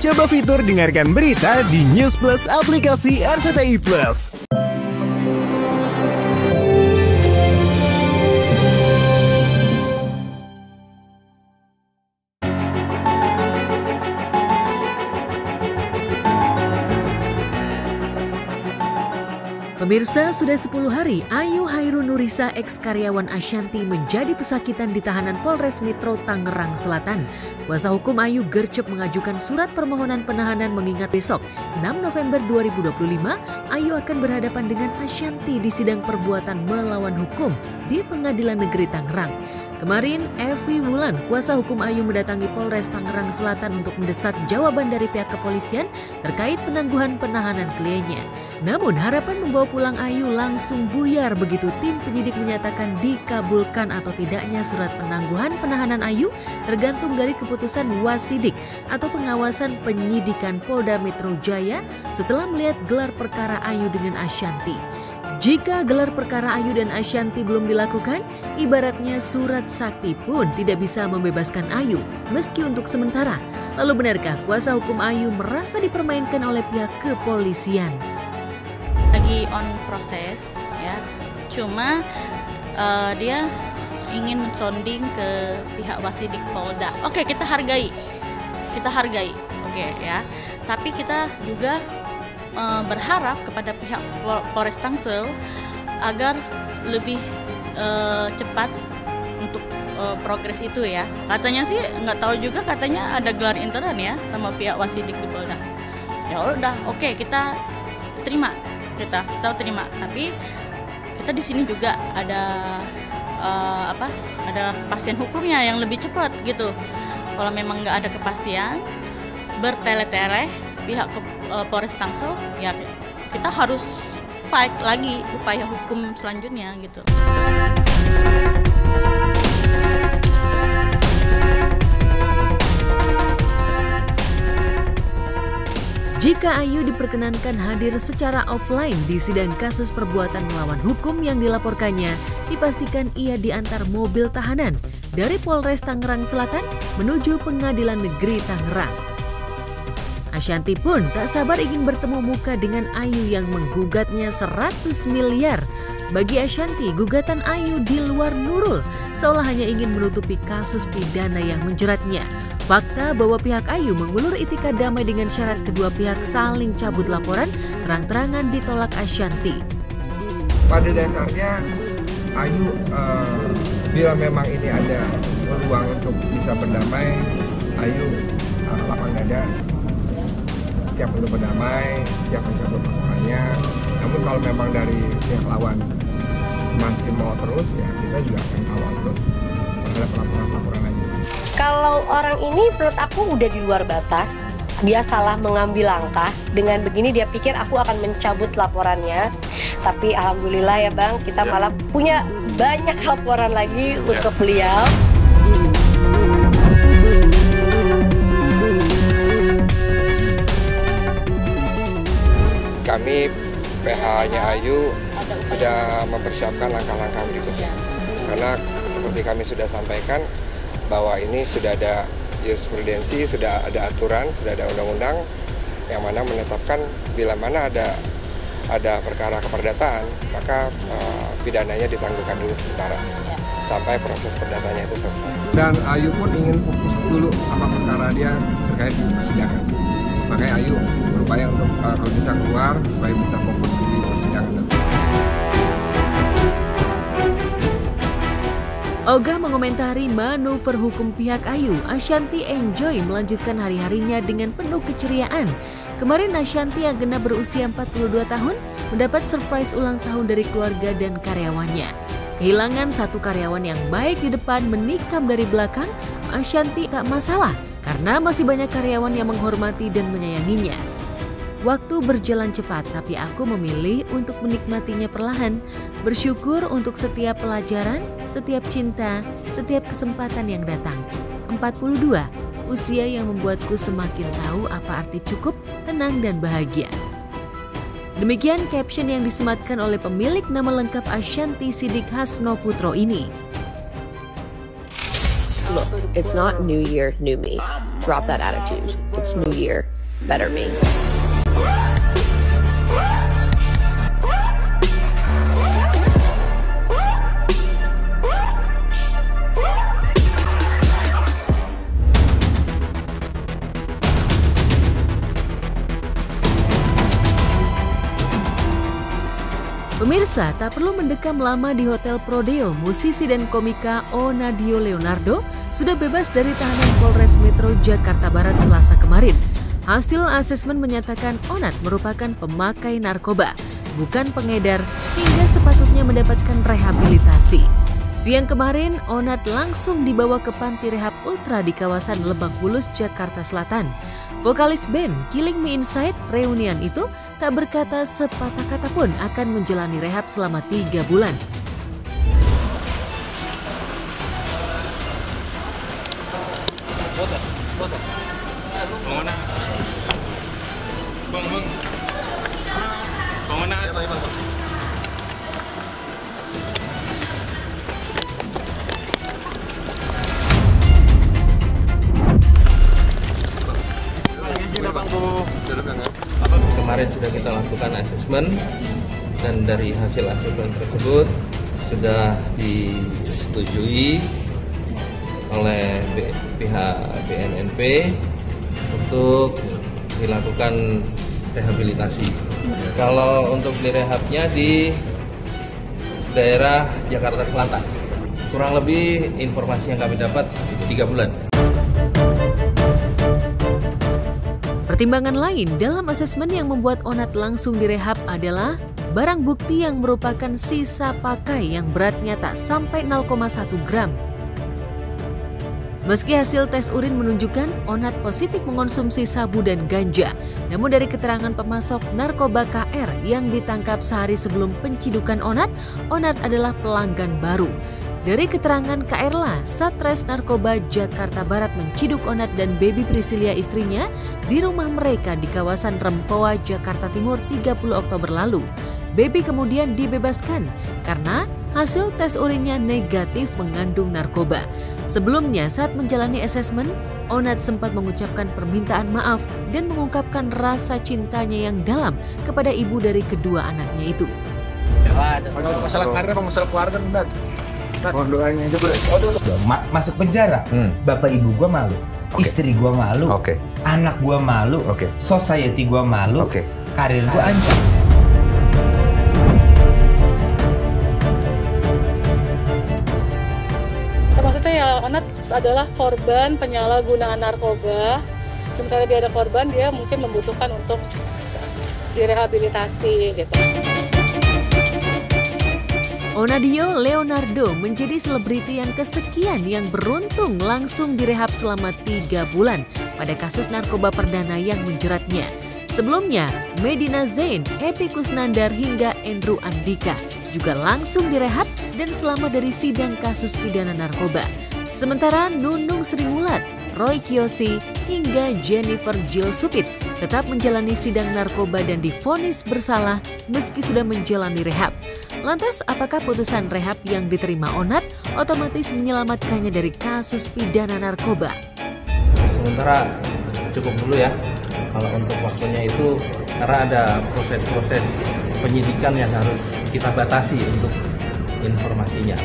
Coba fitur dengarkan berita di News Plus aplikasi RCTI Plus. Pemirsa, sudah 10 hari Ayu Hairun Nurisa ex-karyawan Ashanti menjadi pesakitan di tahanan Polres Metro Tangerang Selatan. Kuasa hukum Ayu gercep mengajukan surat permohonan penahanan mengingat besok 6 November 2025 Ayu akan berhadapan dengan Ashanti di sidang perbuatan melawan hukum di Pengadilan Negeri Tangerang. Kemarin, Evi Wulan, kuasa hukum Ayu mendatangi Polres Tangerang Selatan untuk mendesak jawaban dari pihak kepolisian terkait penangguhan penahanan kliennya. Namun harapan membawa pulang Ayu langsung buyar begitu tim penyidik menyatakan dikabulkan atau tidaknya surat penangguhan penahanan Ayu tergantung dari keputusan Wasidik atau pengawasan penyidikan Polda Metro Jaya setelah melihat gelar perkara Ayu dengan Ashanti. Jika gelar perkara Ayu dan Ashanti belum dilakukan, ibaratnya surat sakti pun tidak bisa membebaskan Ayu, meski untuk sementara. Lalu benarkah kuasa hukum Ayu merasa dipermainkan oleh pihak kepolisian? Lagi on proses ya, cuma dia ingin mensonding ke pihak Wasidik Polda. Oke, kita hargai, oke ya. Tapi kita juga berharap kepada pihak Polres Tangsel agar lebih cepat untuk progres itu ya. Katanya sih nggak tahu juga, katanya ada gelar intern ya sama pihak Wasidik di Polda. Ya udah, oke, kita terima. Kita terima, tapi kita di sini juga ada ada kepastian hukumnya yang lebih cepat gitu. Kalau memang nggak ada kepastian, bertele-tele pihak Polres Tangsel, ya kita harus fight lagi upaya hukum selanjutnya gitu. Jika Ayu diperkenankan hadir secara offline di sidang kasus perbuatan melawan hukum yang dilaporkannya, dipastikan ia diantar mobil tahanan dari Polres Tangerang Selatan menuju Pengadilan Negeri Tangerang. Ashanti pun tak sabar ingin bertemu muka dengan Ayu yang menggugatnya 100 miliar. Bagi Ashanti, gugatan Ayu di luar Nurul, seolah hanya ingin menutupi kasus pidana yang menjeratnya. Fakta bahwa pihak Ayu mengulur itikad damai dengan syarat kedua pihak saling cabut laporan terang-terangan ditolak Ashanti. Pada dasarnya Ayu bila memang ini ada peluang untuk bisa berdamai, Ayu lapang dada, siap untuk berdamai, siap mencabut laporannya. Namun kalau memang dari pihak lawan masih mau terus, ya kita juga akan kawal terus terhadap laporan-laporan Ayu. Kalau orang ini menurut aku udah di luar batas, dia salah mengambil langkah. Dengan begini dia pikir aku akan mencabut laporannya. Tapi alhamdulillah ya Bang, kita malah punya banyak laporan lagi untuk beliau. Kami PH-nya Ayu sudah mempersiapkan langkah-langkah berikutnya. Karena seperti kami sudah sampaikan, bahwa ini sudah ada jurisprudensi, sudah ada aturan, sudah ada undang-undang yang mana menetapkan bila mana ada perkara keperdataan, maka pidananya ditangguhkan dulu sementara sampai proses perdatanya itu selesai. Dan Ayu pun ingin fokus dulu sama perkara dia terkait di persidangan. Makanya Ayu berupaya untuk kalau bisa keluar supaya bisa fokus di persidangan. Ogah mengomentari manuver hukum pihak Ayu, Ashanti enjoy melanjutkan hari-harinya dengan penuh keceriaan. Kemarin Ashanti yang genap berusia 42 tahun mendapat surprise ulang tahun dari keluarga dan karyawannya. Kehilangan satu karyawan yang baik di depan menikam dari belakang, Ashanti tak masalah karena masih banyak karyawan yang menghormati dan menyayanginya. Waktu berjalan cepat, tapi aku memilih untuk menikmatinya perlahan. Bersyukur untuk setiap pelajaran, setiap cinta, setiap kesempatan yang datang. 42, usia yang membuatku semakin tahu apa arti cukup, tenang, dan bahagia. Demikian caption yang disematkan oleh pemilik nama lengkap Ashanti Sidik Hasno Putro ini. It's not new year, new me. Drop that attitude. It's new year, better me. Pemirsa, tak perlu mendekam lama di Hotel Prodeo, musisi dan komika Onadio Leonardo sudah bebas dari tahanan Polres Metro Jakarta Barat Selasa kemarin. Hasil asesmen menyatakan Onat merupakan pemakai narkoba, bukan pengedar, hingga sepatutnya mendapatkan rehabilitasi. Siang kemarin, Onat langsung dibawa ke Panti Rehab Ultra di kawasan Lebak Bulus, Jakarta Selatan. Vokalis band Killing Me Inside Reunion itu tak berkata sepatah kata pun akan menjalani rehab selama 3 bulan. Kemarin sudah kita lakukan asesmen dan dari hasil asesmen tersebut sudah disetujui oleh pihak BNNP untuk dilakukan rehabilitasi. Kalau untuk direhabnya di daerah Jakarta Selatan, kurang lebih informasi yang kami dapat 3 bulan. Pertimbangan lain dalam asesmen yang membuat Onat langsung direhab adalah barang bukti yang merupakan sisa pakai yang beratnya tak sampai 0,1 gram. Meski hasil tes urin menunjukkan Onat positif mengonsumsi sabu dan ganja, namun dari keterangan pemasok narkoba KR yang ditangkap sehari sebelum pencidukan Onat adalah pelanggan baru. Dari keterangan KR, Satres Narkoba Jakarta Barat menciduk Onat dan Baby Priscilia istrinya di rumah mereka di kawasan Rempoa, Jakarta Timur 30 Oktober lalu. Baby kemudian dibebaskan karena hasil tes urinnya negatif mengandung narkoba. Sebelumnya saat menjalani asesmen, Onat sempat mengucapkan permintaan maaf dan mengungkapkan rasa cintanya yang dalam kepada ibu dari kedua anaknya itu. Masalah karir apa masalah keluarga benar? Doanya aja masuk penjara, bapak ibu gua malu, istri gua malu, anak gua malu, society gua malu, karir gua ancam. Maksudnya ya Onat adalah korban penyalahgunaan narkoba. Sementara dia ada korban, dia mungkin membutuhkan untuk direhabilitasi gitu. Onadio Leonardo menjadi selebriti yang kesekian yang beruntung langsung direhab selama 3 bulan pada kasus narkoba perdana yang menjeratnya. Sebelumnya, Medina Zain, Epi Kusnandar hingga Andrew Andika juga langsung direhab dan selamat dari sidang kasus pidana narkoba. Sementara Nunung Sri Mulat, Roy Kiyoshi hingga Jennifer Jill Supit tetap menjalani sidang narkoba dan divonis bersalah meski sudah menjalani rehab. Lantas apakah putusan rehab yang diterima Onat otomatis menyelamatkannya dari kasus pidana narkoba? Sementara cukup dulu ya, kalau untuk waktunya itu karena ada proses-proses penyidikan yang harus kita batasi untuk informasinya.